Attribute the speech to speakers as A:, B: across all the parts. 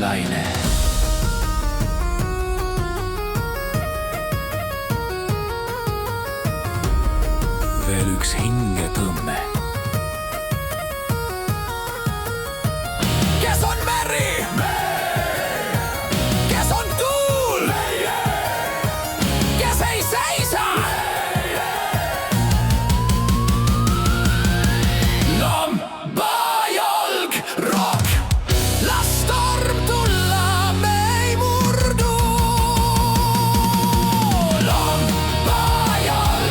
A: laine. Veel üks hingetõmme. Kes on meri? Kes on tuul? Kes ei seisa? Lambajalg rock. Las storm tulla, me ei murdu. Lambajalg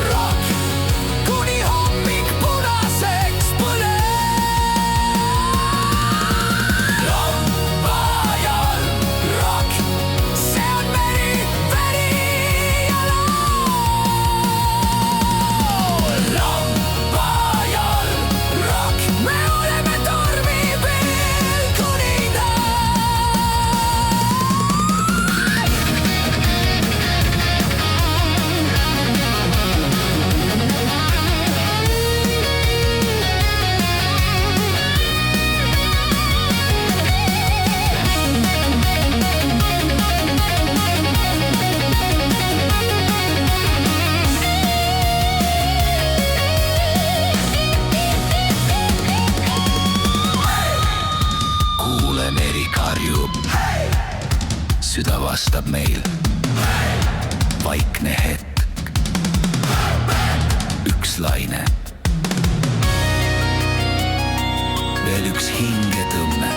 A: rock. Kuni hommik punaseks põleb. Lambajalg rock. See on meri, veri ja laul. Lambajalg rock. Me oleme tormi peal kuningad. Kuule, meri karjub. Süda vastab meil. Vaikne hetk. Üks laine. Veel üks hingetõmme.